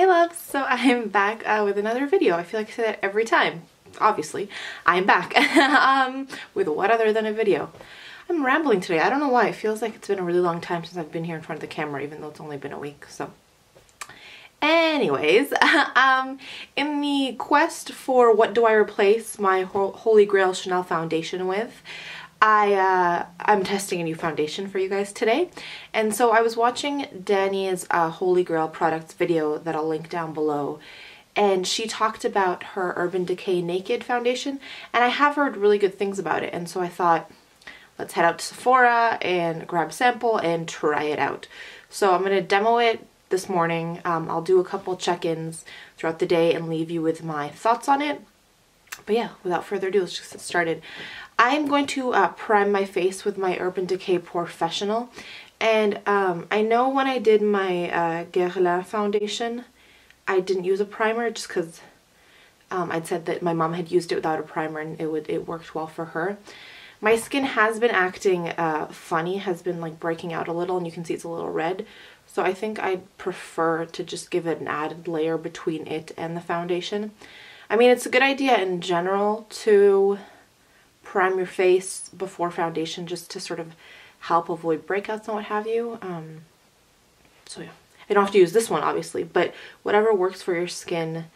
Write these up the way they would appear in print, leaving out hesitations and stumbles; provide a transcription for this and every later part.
Hey loves, so I'm back with another video. I feel like I say that every time. Obviously, I'm back with what other than a video. I'm rambling today. I don't know why. It feels like it's been a really long time since I've been here in front of the camera, even though it's only been a week. So anyways, in the quest for what do I replace my Holy Grail Chanel foundation with, I'm testing a new foundation for you guys today. And so I was watching Danny's Holy Grail products video that I'll link down below, and she talked about her Urban Decay Naked foundation, and I have heard really good things about it, and so I thought, let's head out to Sephora and grab a sample and try it out. So I'm going to demo it this morning. I'll do a couple check-ins throughout the day and leave you with my thoughts on it. But yeah, without further ado, let's just get started. I'm going to prime my face with my Urban Decay Porefessional. And I know when I did my Guerlain foundation, I didn't use a primer just because I'd said that my mom had used it without a primer and it worked well for her. My skin has been acting funny, has been like breaking out a little, and you can see it's a little red. So I think I'd prefer to just give it an added layer between it and the foundation. I mean, it's a good idea in general to prime your face before foundation just to sort of help avoid breakouts and what have you. So yeah, you don't have to use this one obviously, but whatever works for your skin,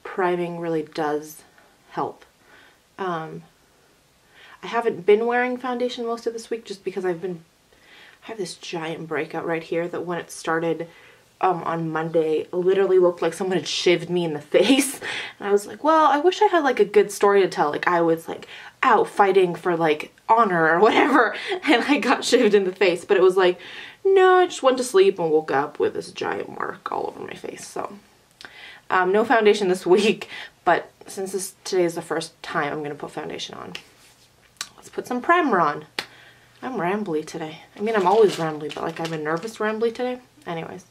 priming really does help. I haven't been wearing foundation most of this week just because I have this giant breakout right here that when it started on Monday literally looked like someone had shivved me in the face, and I was like, well, I wish I had like a good story to tell, like I was like out fighting for like honor or whatever and I got shivved in the face, but it was like, no, I just went to sleep and woke up with this giant mark all over my face. So no foundation this week, but since today is the first time I'm gonna put foundation on, let's put some primer on. I'm rambly today. I mean, I'm always rambly, but like I'm a nervous rambly today. Anyways,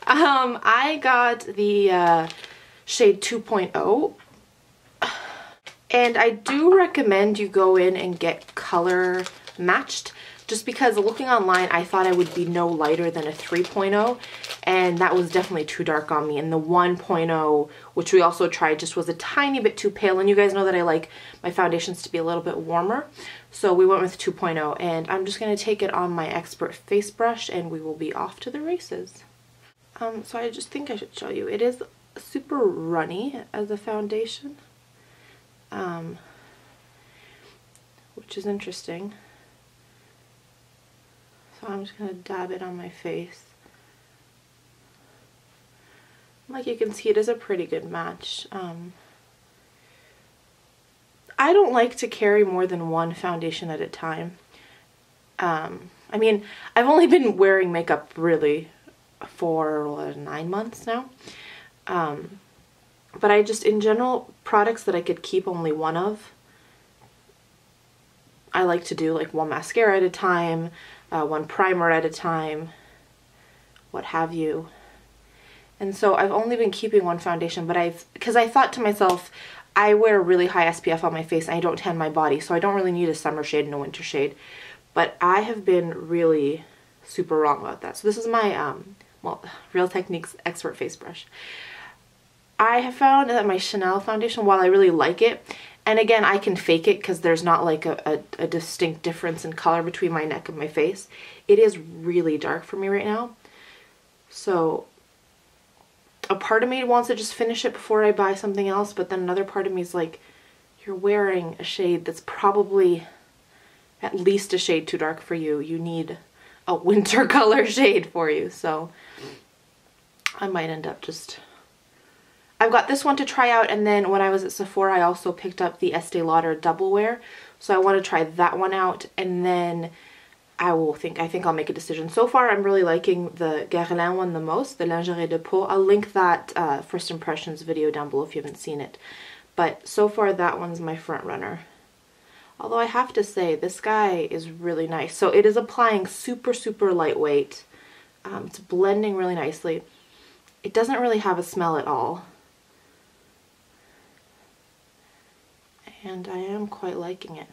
I got the shade 2.0, and I do recommend you go in and get color matched, just because looking online I thought I would be no lighter than a 3.0, and that was definitely too dark on me, and the 1.0, which we also tried, just was a tiny bit too pale, and you guys know that I like my foundations to be a little bit warmer, so we went with 2.0, and I'm just going to take it on my expert face brush and we will be off to the races. So I just think I should show you. It is super runny as a foundation, which is interesting. So I'm just going to dab it on my face. Like you can see, it is a pretty good match. I don't like to carry more than one foundation at a time. I mean, I've only been wearing makeup really for 9 months now. But I just, in general, products that I could keep only one of, I like to do like one mascara at a time, one primer at a time, what have you. And so I've only been keeping one foundation, but because I thought to myself, I wear really high SPF on my face and I don't tan my body, so I don't really need a summer shade and a winter shade. But I have been really super wrong about that. So this is my, well, Real Techniques Expert Face Brush. I have found that my Chanel foundation, while I really like it, and again, I can fake it because there's not like a distinct difference in color between my neck and my face, it is really dark for me right now. So a part of me wants to just finish it before I buy something else, but then another part of me is like, you're wearing a shade that's probably at least a shade too dark for you. You need a winter color shade for you. So I might end up just... I've got this one to try out, and then when I was at Sephora I also picked up the Estee Lauder Double Wear. So I want to try that one out, and then I think I'll make a decision. So far I'm really liking the Guerlain one the most, the Lingerie de Peau. I'll link that first impressions video down below if you haven't seen it. But so far that one's my front runner. Although I have to say, this guy is really nice. So it is applying super, super lightweight. It's blending really nicely. It doesn't really have a smell at all. And I am quite liking it.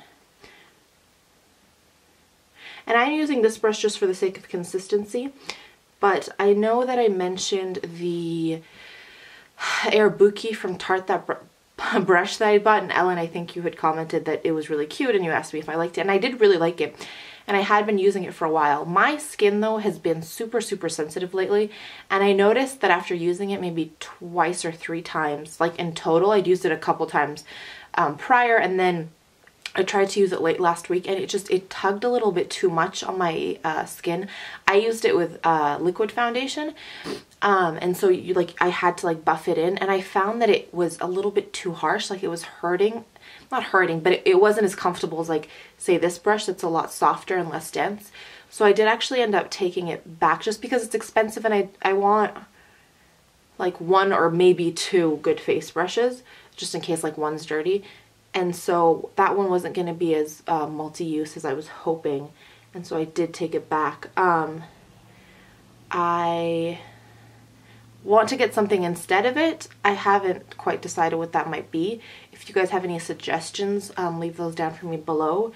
And I'm using this brush just for the sake of consistency, but I know that I mentioned the Airbuki from Tarte, that brush that I bought, and Ellen, I think you had commented that it was really cute and you asked me if I liked it, and I did really like it, and I had been using it for a while. My skin though has been super sensitive lately, and I noticed that after using it maybe twice or 3 times, like in total, I'd used it a couple times prior, and then I tried to use it late last week, and it tugged a little bit too much on my skin. I used it with liquid foundation, and so I had to like buff it in, and I found that it was a little bit too harsh. Like it was hurting, not hurting, but it wasn't as comfortable as like say this brush that's a lot softer and less dense. So I did actually end up taking it back just because it's expensive, and I want like 1 or maybe 2 good face brushes just in case like one's dirty. And so that one wasn't going to be as multi-use as I was hoping, and so I did take it back. I want to get something instead of it. I haven't quite decided what that might be. If you guys have any suggestions, leave those down for me below.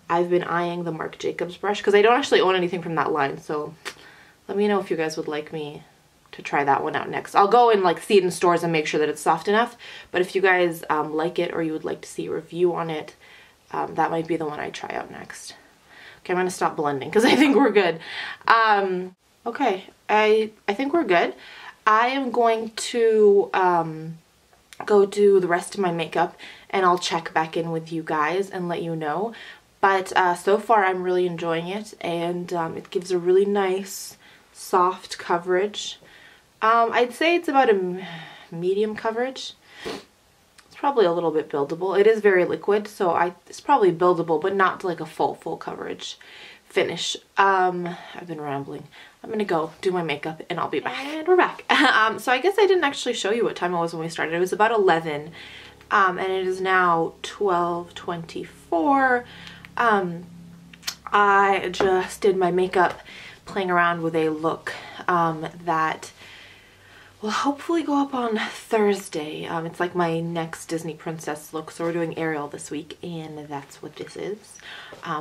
I've been eyeing the Marc Jacobs brush because I don't actually own anything from that line, so let me know if you guys would like me to try that one out next. I'll go and like see it in stores and make sure that it's soft enough, but if you guys like it or you would like to see a review on it, that might be the one I try out next. Okay, I'm gonna stop blending because I think we're good. Okay, I think we're good. I am going to go do the rest of my makeup, and I'll check back in with you guys and let you know. But so far I'm really enjoying it, and it gives a really nice soft coverage. I'd say it's about a medium coverage. It's probably a little bit buildable. It is very liquid, so it's probably buildable, but not like a full coverage finish. I've been rambling. I'm gonna go do my makeup and I'll be back. And we're back. So I guess I didn't actually show you what time it was when we started. It was about 11, and it is now 12:24. I just did my makeup playing around with a look that will hopefully go up on Thursday. It's like my next Disney princess look, so we're doing Ariel this week, and that's what this is,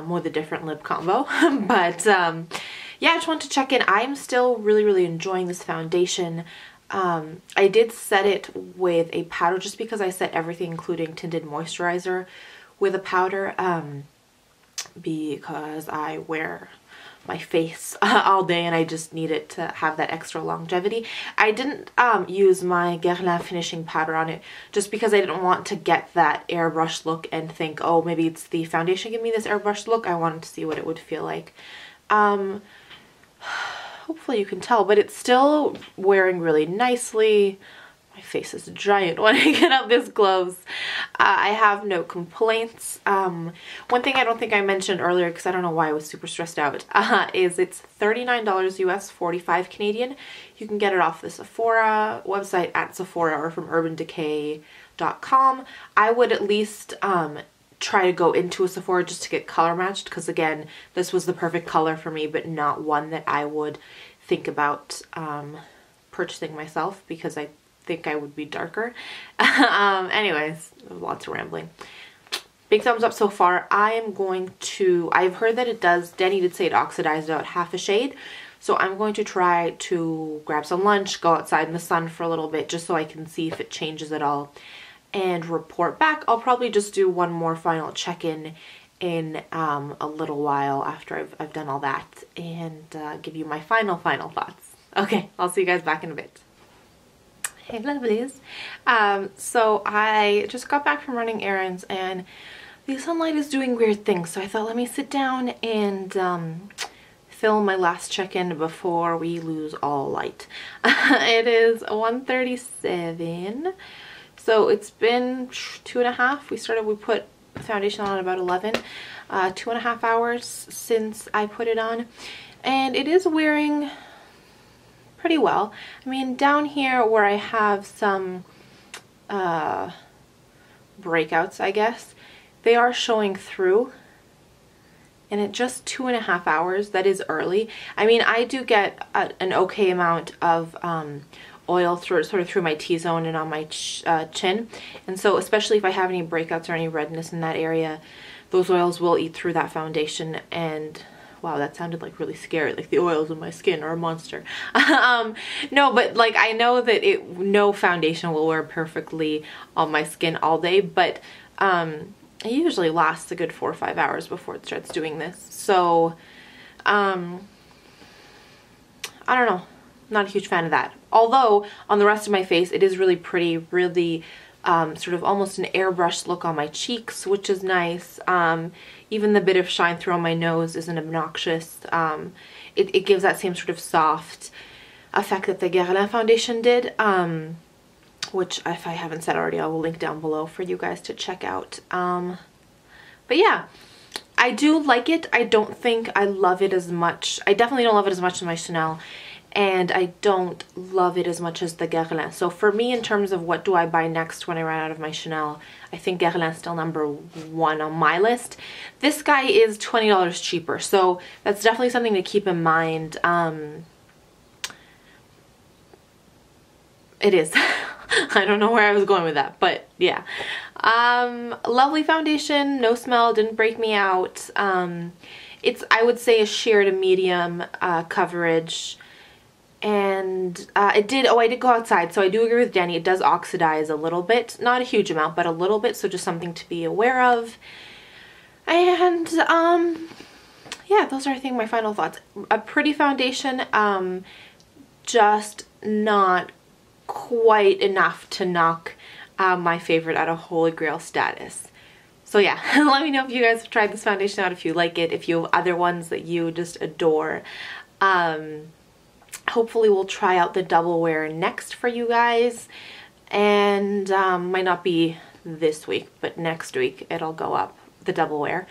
with a different lip combo. But yeah, I just wanted to check in. I'm still really enjoying this foundation. I did set it with a powder just because I set everything including tinted moisturizer with a powder, because I wear my face all day and I just need it to have that extra longevity. I didn't use my Guerlain finishing powder on it just because I didn't want to get that airbrush look and think, oh, maybe it's the foundation giving me this airbrush look. I wanted to see what it would feel like. Hopefully you can tell, but it's still wearing really nicely. My face is giant when I get up this close. I have no complaints. One thing I don't think I mentioned earlier, because I don't know why I was super stressed out, is it's $39 US, 45 Canadian. You can get it off the Sephora website at Sephora or from UrbanDecay.com. I would at least try to go into a Sephora just to get color matched, because again, this was the perfect color for me, but not one that I would think about purchasing myself, because I think I would be darker. Anyways, lots of rambling. Big thumbs up so far. I've heard that it does, Danny did say it oxidized out half a shade, so I'm going to try to grab some lunch, go outside in the sun for a little bit just so I can see if it changes at all and report back. I'll probably just do one more final check-in in a little while after I've done all that, and give you my final thoughts. Okay, I'll see you guys back in a bit. Hey lovelies. So I just got back from running errands, and the sunlight is doing weird things, so I thought let me sit down and film my last check-in before we lose all light. It is 1:37, so it's been 2.5. We put foundation on at about 11. 2.5 hours since I put it on, and it is wearing pretty well. I mean, down here where I have some breakouts, I guess, they are showing through, and at just 2.5 hours, that is early. I mean, I do get an okay amount of oil sort of through my T-zone and on my chin, and so especially if I have any breakouts or any redness in that area, those oils will eat through that foundation and wow, that sounded like really scary, like the oils in my skin are a monster. No, but like I know that no foundation will wear perfectly on my skin all day, but it usually lasts a good 4 or 5 hours before it starts doing this. So I don't know, not a huge fan of that. Although on the rest of my face it is really pretty, really sort of almost an airbrush look on my cheeks, which is nice. Even the bit of shine through on my nose isn't obnoxious. It gives that same sort of soft effect that the Guerlain foundation did, which if I haven't said already, I will link down below for you guys to check out. But yeah, I do like it. I don't think I love it as much. I definitely don't love it as much as my Chanel, and I don't love it as much as the Guerlain. So for me, in terms of what do I buy next when I run out of my Chanel, I think Guerlain is still #1 on my list. This guy is $20 cheaper, so that's definitely something to keep in mind. It is. I don't know where I was going with that, but yeah. Lovely foundation, no smell, didn't break me out. It's, I would say, a sheer to medium coverage. And I did go outside, so I do agree with Danny, it does oxidize a little bit, not a huge amount, but a little bit, so just something to be aware of. And yeah, those are, I think, my final thoughts. A pretty foundation, just not quite enough to knock my favorite out of Holy Grail status. So yeah, let me know if you guys have tried this foundation out, if you like it, if you have other ones that you just adore. Hopefully we'll try out the double wear next for you guys, and might not be this week, but next week it'll go up, the double wear.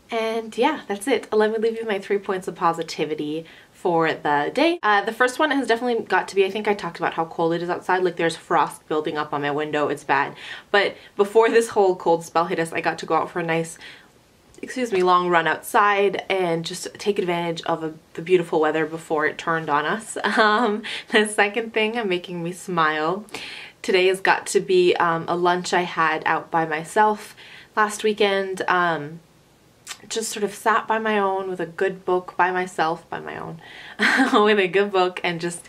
And yeah, that's it. Let me leave you my 3 points of positivity for the day. The first one has definitely got to be, I think I talked about how cold it is outside, like there's frost building up on my window, it's bad. But before this whole cold spell hit us, I got to go out for a nice, long run outside and just take advantage of the beautiful weather before it turned on us. The second thing making me smile today has got to be a lunch I had out by myself last weekend. Just sort of sat by my own with a good book by myself, with a good book, and just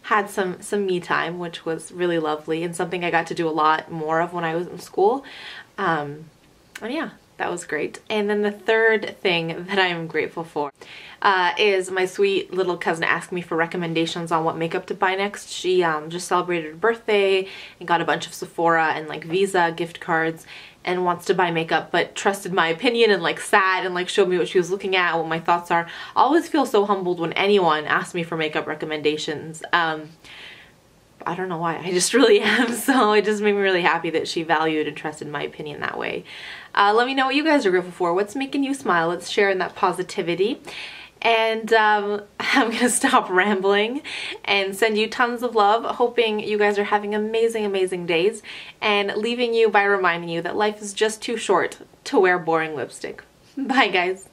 had some me time, which was really lovely and something I got to do a lot more of when I was in school. And yeah, that was great. And then the third thing that I'm grateful for is my sweet little cousin asked me for recommendations on what makeup to buy next. She just celebrated her birthday and got a bunch of Sephora and like Visa gift cards and wants to buy makeup, but trusted my opinion and like sat and like showed me what she was looking at, what my thoughts are. I always feel so humbled when anyone asks me for makeup recommendations. I don't know why, I just really am. So it just made me really happy that she valued and trusted my opinion that way. Let me know what you guys are grateful for. What's making you smile? Let's share in that positivity. And I'm gonna stop rambling and send you tons of love, hoping you guys are having amazing days, and leaving you by reminding you that life is just too short to wear boring lipstick. Bye guys.